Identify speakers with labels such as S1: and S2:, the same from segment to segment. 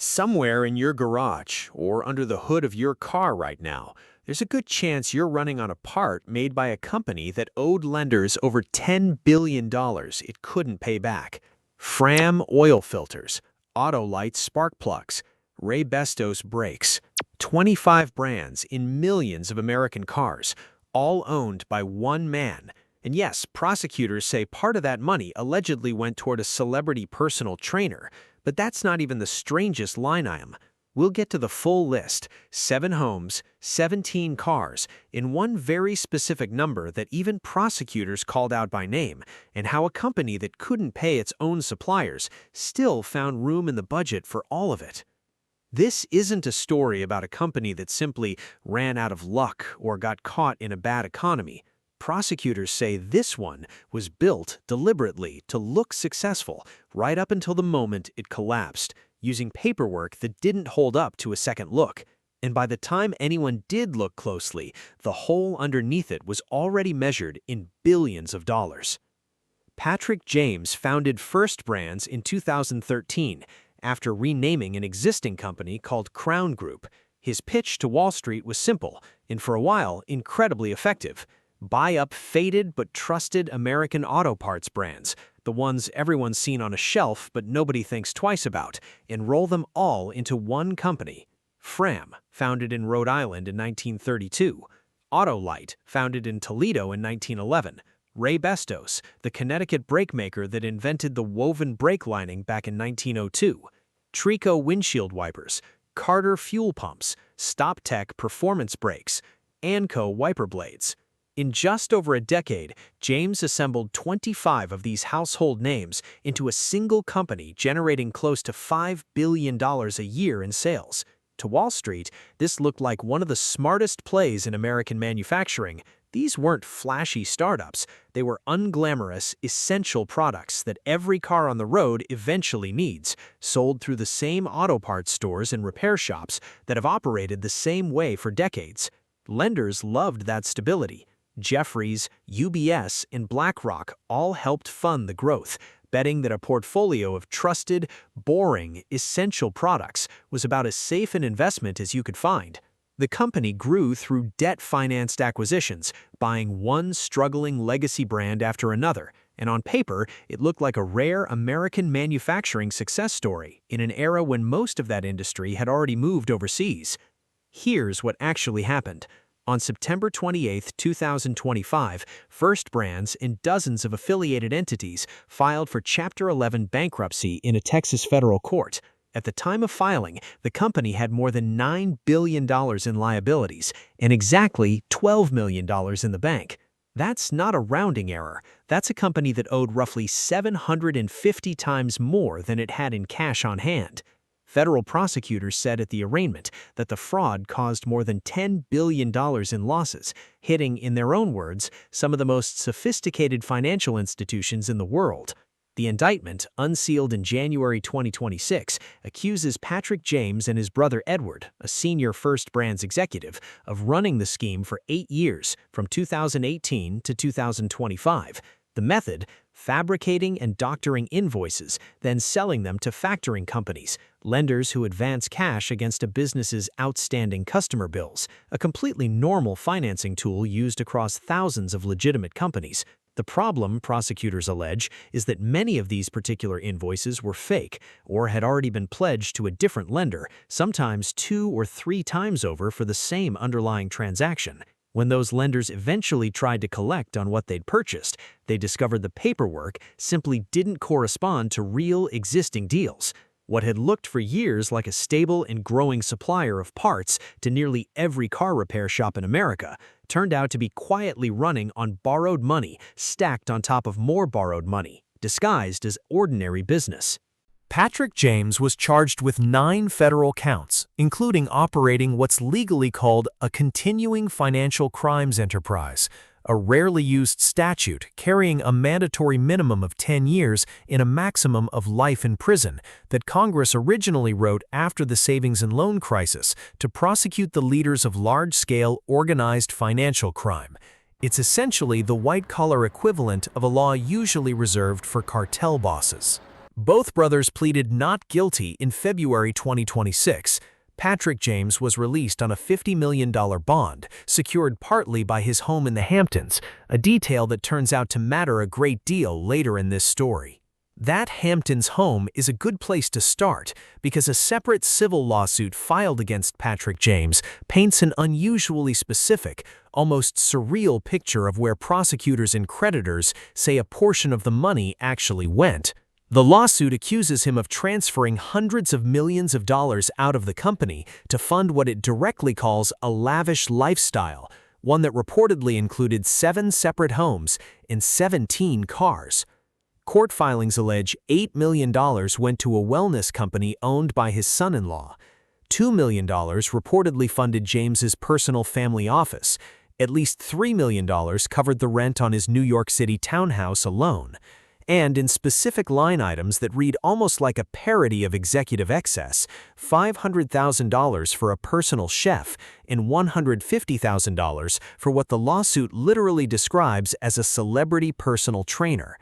S1: Somewhere in your garage or under the hood of your car right now, there's a good chance you're running on a part made by a company that owed lenders over $10 billion it couldn't pay back. FRAM oil filters, Autolite spark plugs, Raybestos brakes, 25 brands in millions of American cars, all owned by one man. And yes, prosecutors say part of that money allegedly went toward a celebrity personal trainer. But that's not even the strangest line item. We'll get to the full list, 7 homes, 17 cars, in one very specific number that even prosecutors called out by name, and how a company that couldn't pay its own suppliers still found room in the budget for all of it. This isn't a story about a company that simply ran out of luck or got caught in a bad economy. Prosecutors say this one was built deliberately to look successful right up until the moment it collapsed, using paperwork that didn't hold up to a second look. And by the time anyone did look closely, the hole underneath it was already measured in billions of dollars. Patrick James founded First Brands in 2013 after renaming an existing company called Crown Group. His pitch to Wall Street was simple and, for a while, incredibly effective. Buy up faded but trusted American auto parts brands, the ones everyone's seen on a shelf but nobody thinks twice about, and roll them all into one company. FRAM, founded in Rhode Island in 1932. Autolite, founded in Toledo in 1911. Raybestos, the Connecticut brake maker that invented the woven brake lining back in 1902. Trico windshield wipers. Carter fuel pumps. StopTech performance brakes. Anco wiper blades. In just over a decade, James assembled 25 of these household names into a single company generating close to $5 billion a year in sales. To Wall Street, this looked like one of the smartest plays in American manufacturing. These weren't flashy startups. They were unglamorous, essential products that every car on the road eventually needs, sold through the same auto parts stores and repair shops that have operated the same way for decades. Lenders loved that stability. Jefferies, UBS, and BlackRock all helped fund the growth, betting that a portfolio of trusted, boring, essential products was about as safe an investment as you could find. The company grew through debt-financed acquisitions, buying one struggling legacy brand after another, and on paper, it looked like a rare American manufacturing success story in an era when most of that industry had already moved overseas. Here's what actually happened. On September 28, 2025, First Brands and dozens of affiliated entities filed for Chapter 11 bankruptcy in a Texas federal court. At the time of filing, the company had more than $9 billion in liabilities and exactly $12 million in the bank. That's not a rounding error. That's a company that owed roughly 750 times more than it had in cash on hand. Federal prosecutors said at the arraignment that the fraud caused more than $10 billion in losses, hitting, in their own words, some of the most sophisticated financial institutions in the world. The indictment, unsealed in January 2026, accuses Patrick James and his brother Edward, a senior First Brands executive, of running the scheme for 8 years, from 2018 to 2025. The method, fabricating and doctoring invoices, then selling them to factoring companies, lenders who advance cash against a business's outstanding customer bills, a completely normal financing tool used across thousands of legitimate companies. The problem, prosecutors allege, is that many of these particular invoices were fake or had already been pledged to a different lender, sometimes 2 or 3 times over for the same underlying transaction. When those lenders eventually tried to collect on what they'd purchased, they discovered the paperwork simply didn't correspond to real existing deals. What had looked for years like a stable and growing supplier of parts to nearly every car repair shop in America turned out to be quietly running on borrowed money stacked on top of more borrowed money, disguised as ordinary business. Patrick James was charged with 9 federal counts, including operating what's legally called a continuing financial crimes enterprise, a rarely used statute carrying a mandatory minimum of 10 years and a maximum of life in prison that Congress originally wrote after the savings and loan crisis to prosecute the leaders of large-scale organized financial crime. It's essentially the white-collar equivalent of a law usually reserved for cartel bosses.
S2: Both brothers pleaded not guilty in February 2026. Patrick James was released on a $50 million bond, secured partly by his home in the Hamptons, a detail that turns out to matter a great deal later in this story. That Hamptons home is a good place to start because a separate civil lawsuit filed against Patrick James paints an unusually specific, almost surreal picture of where prosecutors and creditors say a portion of the money actually went. The lawsuit accuses him of transferring hundreds of millions of dollars out of the company to fund what it directly calls a lavish lifestyle, one that reportedly included 7 separate homes and 17 cars. Court filings allege $8 million went to a wellness company owned by his son-in-law. $2 million reportedly funded James's personal family office. At least $3 million covered the rent on his New York City townhouse alone. And in specific line items that read almost like a parody of executive excess, $500,000 for a personal chef and $150,000 for what the lawsuit literally describes as a celebrity personal trainer.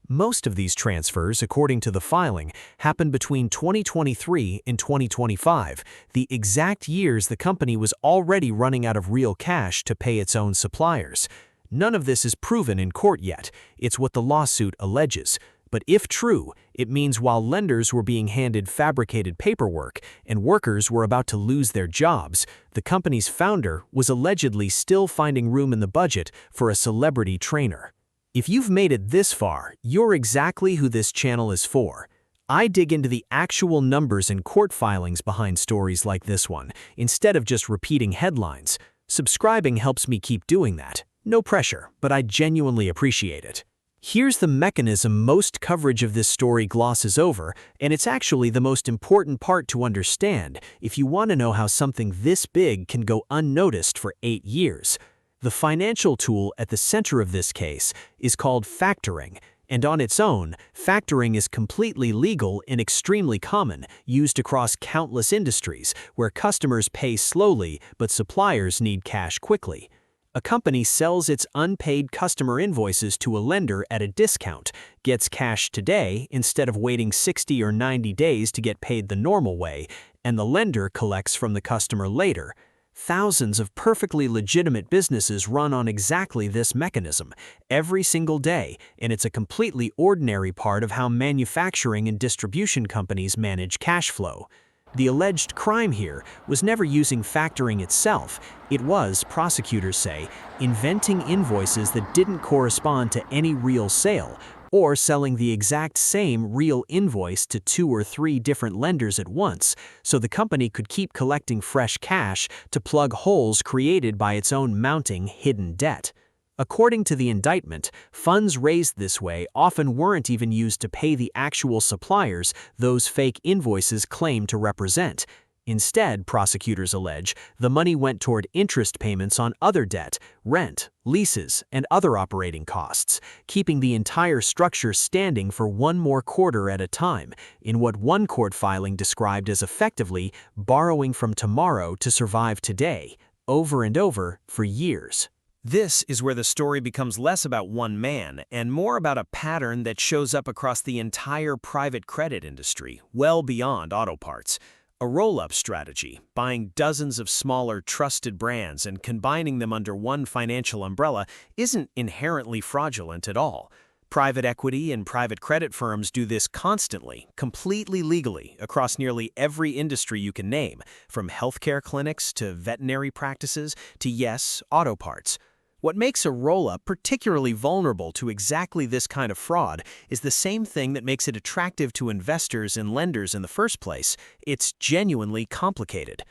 S2: Most of these transfers, according to the filing, happened between 2023 and 2025, the exact years the company was already running out of real cash to pay its own suppliers. None of this is proven in court yet. It's what the lawsuit alleges. But if true, it means while lenders were being handed fabricated paperwork and workers were about to lose their jobs, the company's founder was allegedly still finding room in the budget for a celebrity trainer. If you've made it this far, you're exactly who this channel is for. I dig into the actual numbers and court filings behind stories like this one, instead of just repeating headlines. Subscribing helps me keep doing that. No pressure, but I genuinely appreciate it. Here's the mechanism most coverage of this story glosses over, and it's actually the most important part to understand if you want to know how something this big can go unnoticed for 8 years. The financial tool at the center of this case is called factoring, and on its own, factoring is completely legal and extremely common, used across countless industries where customers pay slowly but suppliers need cash quickly. A company sells its unpaid customer invoices to a lender at a discount, gets cash today instead of waiting 60 or 90 days to get paid the normal way, and the lender collects from the customer later. Thousands of perfectly legitimate businesses run on exactly this mechanism every single day, and it's a completely ordinary part of how manufacturing and distribution companies manage cash flow. The alleged crime here was never using factoring itself. It was, prosecutors say, inventing invoices that didn't correspond to any real sale, or selling the exact same real invoice to 2 or 3 different lenders at once, so the company could keep collecting fresh cash to plug holes created by its own mounting hidden debt. According to the indictment, funds raised this way often weren't even used to pay the actual suppliers those fake invoices claim to represent. Instead, prosecutors allege, the money went toward interest payments on other debt, rent, leases, and other operating costs, keeping the entire structure standing for one more quarter at a time, in what one court filing described as effectively borrowing from tomorrow to survive today, over and over for years.
S1: This is where the story becomes less about one man and more about a pattern that shows up across the entire private credit industry, well beyond auto parts. A roll-up strategy, buying dozens of smaller, trusted brands and combining them under one financial umbrella, isn't inherently fraudulent at all. Private equity and private credit firms do this constantly, completely legally, across nearly every industry you can name, from healthcare clinics to veterinary practices to, yes, auto parts. What makes a roll-up particularly vulnerable to exactly this kind of fraud is the same thing that makes it attractive to investors and lenders in the first place. It's genuinely complicated.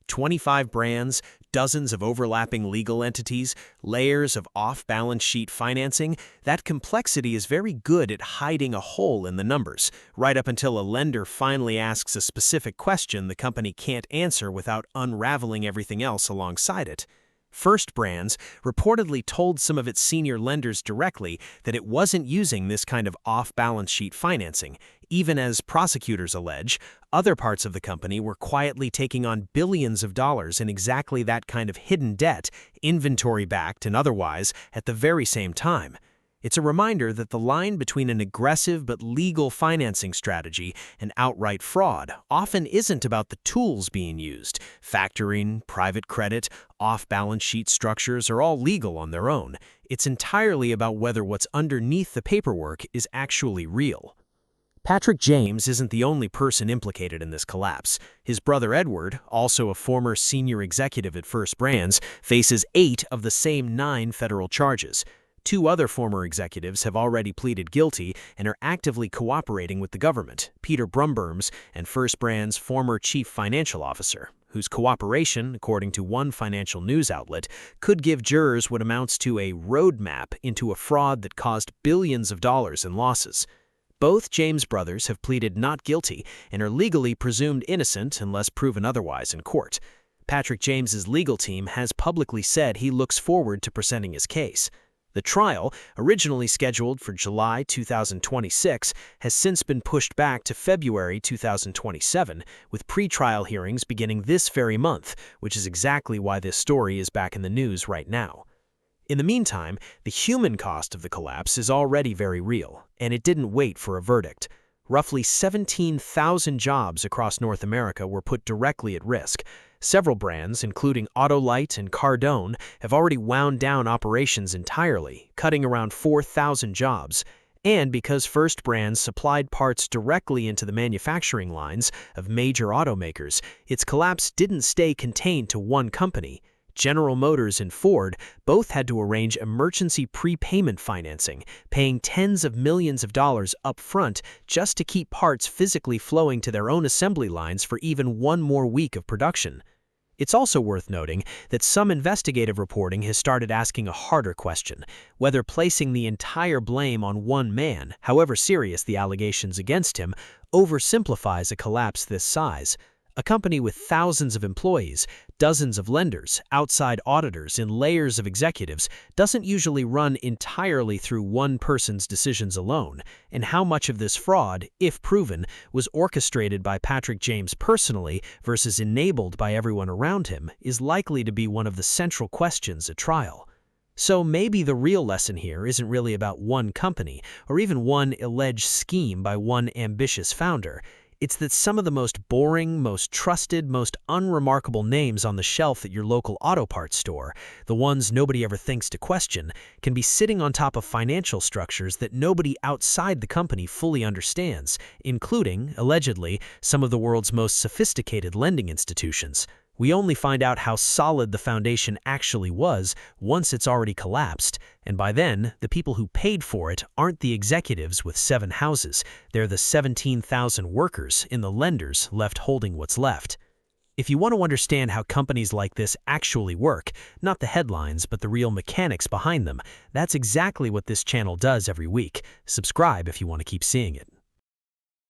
S1: 25 brands, dozens of overlapping legal entities, layers of off-balance sheet financing, that complexity is very good at hiding a hole in the numbers, right up until a lender finally asks a specific question the company can't answer without unraveling everything else alongside it. First Brands reportedly told some of its senior lenders directly that it wasn't using this kind of off-balance sheet financing, even as prosecutors allege, other parts of the company were quietly taking on billions of dollars in exactly that kind of hidden debt, inventory-backed and otherwise, at the very same time.
S2: It's a reminder that the line between an aggressive but legal financing strategy and outright fraud often isn't about the tools being used. Factoring, private credit, off-balance sheet structures are all legal on their own. It's entirely about whether what's underneath the paperwork is actually real. Patrick James isn't the only person implicated in this collapse. His brother Edward, also a former senior executive at First Brands, faces 8 of the same 9 federal charges. 2 other former executives have already pleaded guilty and are actively cooperating with the government, Peter Brumberms and First Brands' former chief financial officer, whose cooperation, according to one financial news outlet, could give jurors what amounts to a roadmap into a fraud that caused billions of dollars in losses. Both James brothers have pleaded not guilty and are legally presumed innocent unless proven otherwise in court. Patrick James's legal team has publicly said he looks forward to presenting his case. The trial, originally scheduled for July 2026, has since been pushed back to February 2027, with pre-trial hearings beginning this very month, which is exactly why this story is back in the news right now. In the meantime, the human cost of the collapse is already very real, and it didn't wait for a verdict. Roughly 17,000 jobs across North America were put directly at risk. Several brands, including Autolite and Cardone, have already wound down operations entirely, cutting around 4,000 jobs. And because First Brands supplied parts directly into the manufacturing lines of major automakers, its collapse didn't stay contained to one company. General Motors and Ford both had to arrange emergency prepayment financing, paying tens of millions of dollars up front just to keep parts physically flowing to their own assembly lines for even one more week of production. It's also worth noting that some investigative reporting has started asking a harder question, whether placing the entire blame on one man, however serious the allegations against him, oversimplifies a collapse this size. A company with thousands of employees, dozens of lenders, outside auditors, and layers of executives doesn't usually run entirely through one person's decisions alone, and how much of this fraud, if proven, was orchestrated by Patrick James personally versus enabled by everyone around him is likely to be one of the central questions at trial. So maybe the real lesson here isn't really about one company, or even one alleged scheme by one ambitious founder. It's that some of the most boring, most trusted, most unremarkable names on the shelf at your local auto parts store, the ones nobody ever thinks to question, can be sitting on top of financial structures that nobody outside the company fully understands, including, allegedly, some of the world's most sophisticated lending institutions. We only find out how solid the foundation actually was once it's already collapsed, and by then, the people who paid for it aren't the executives with 7 houses, they're the 17,000 workers in the lenders left holding what's left. If you want to understand how companies like this actually work, not the headlines but the real mechanics behind them, that's exactly what this channel does every week. Subscribe if you want to keep seeing it.